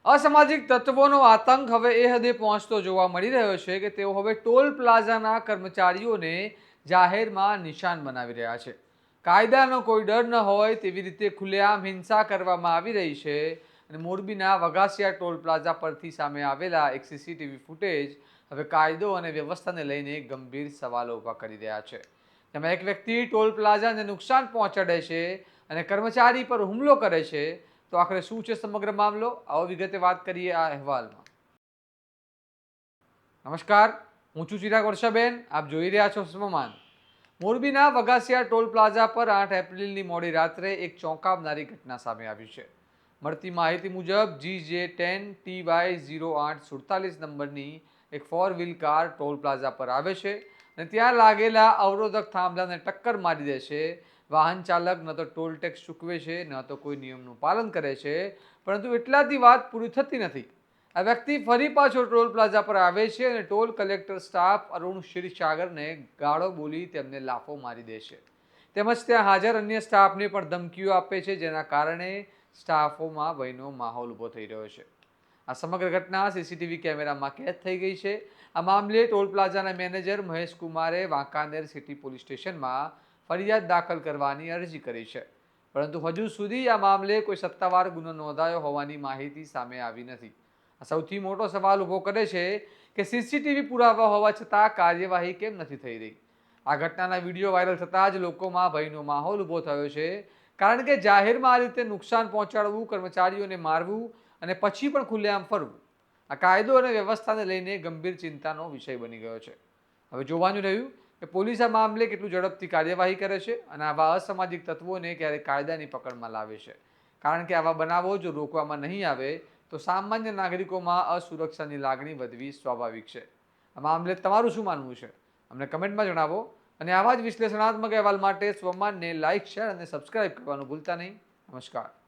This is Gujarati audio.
અસામાજિક તત્વોનો આતંક હવે એ હદે પહોંચતો જોવા મળી રહ્યો છે કે તેઓ હવે ટોલ પ્લાઝાના કર્મચારીઓને જાહેરમાં નિશાન બનાવી રહ્યા છે. કાયદાનો કોઈ ડર ન હોય તેવી રીતે ખુલ્લેઆમ હિંસા કરવામાં આવી રહી છે. અને મોરબીના વઘાસિયા ટોલ પ્લાઝા પરથી સામે આવેલા એક સીસીટીવી ફૂટેજ હવે કાયદો અને વ્યવસ્થાને લઈને ગંભીર સવાલો ઊભા કરી રહ્યા છે. તેમાં એક વ્યક્તિ ટોલ પ્લાઝાને નુકસાન પહોંચાડે છે અને કર્મચારી પર હુમલો કરે છે. તો આખરે શું છે સમગ્ર મામલો, આવો વિગતે વાત કરીએ આ અહેવાલમાં. નમસ્કાર, હું છું ચિરાગ વર્ષાબેન, આપ જોઈ રહ્યા છો સ્વમાન. મોરબીના વઘાસિયા ટોલ પ્લાઝા પર 8 એપ્રિલની મોડી રાત્રે એક ચોંકાવનારી ઘટના સામે આવી છે. મળતી માહિતી મુજબ GJ10TY0847 નંબરની એક 4 વ્હીલ કાર ટોલ પ્લાઝા પર આવે છે અને ત્યાં લાગેલા અવરોધક થાંભલાને ટક્કર મારી દે છે. વાહન ચાલક ન તો ટોલ ટેક્સ ચૂકવે છે, ન તો કોઈ નિયમનું પાલન કરે છે, પરંતુ એટલાથી વાત પૂરી થતી નથી. આ વ્યક્તિ ફરી પાછો ટોલ પ્લાઝા પર આવે છે અને ટોલ કલેક્ટર સ્ટાફ અરુણ ક્ષીરસાગરને ગાળો બોલી તેમને લાફો મારી દે છે. તેમજ ત્યાં હાજર અન્ય સ્ટાફને પણ ધમકીઓ આપે છે, જેના કારણે સ્ટાફોમાં ભયનો માહોલ ઊભો થઈ રહ્યો છે. આ સમગ્ર ઘટના સીસીટીવી કેમેરામાં કેદ થઈ ગઈ છે. આ મામલે ટોલ પ્લાઝાના મેનેજર મહેશ કુમારે વાંકાનેર સિટી પોલીસ સ્ટેશનમાં ફરિયાદ દાખલ કરવાની અરજી કરી છે, પરંતુ હજુ સુધી આ મામલે કોઈ સત્તાવાર ગુનો નોંધાયો હોવાની માહિતી સામે આવી નથી. આ સૌથી મોટો સવાલ ઊભો કરે છે કે સીસીટીવી પુરાવા હોવા છતાં કાર્યવાહી કેમ નથી થઈ રહી. આ ઘટનાના વિડીયો વાયરલ થતાં જ લોકોમાં ભયનો માહોલ ઊભો થયો છે, કારણ કે જાહેરમાં આ રીતે નુકસાન પહોંચાડવું, કર્મચારીઓને મારવું અને પછી પણ ખુલ્લેઆમ ફરવું, આ કાયદો અને વ્યવસ્થાને લઈને ગંભીર ચિંતાનો વિષય બની ગયો છે. હવે જોવાનું રહ્યું કે પોલીસ આ મામલે કેટલું ઝડપથી કાર્યવાહી કરે છે અને આવા અસામાજિક તત્વોને ક્યારે કાયદાની પકડમાં લાવે છે. કારણ કે આવા બનાવો જો રોકવામાં નહીં આવે તો સામાન્ય નાગરિકોમાં અસુરક્ષાની લાગણી વધવી સ્વાભાવિક છે. આ મામલે તમારું શું માનવું છે, અમને કમેન્ટમાં જણાવો. અને આવા જ વિશ્લેષણાત્મક અહેવાલ માટે સ્વમાનને લાઇક, શેર અને સબસ્ક્રાઇબ કરવાનું ભૂલતા નહીં. નમસ્કાર.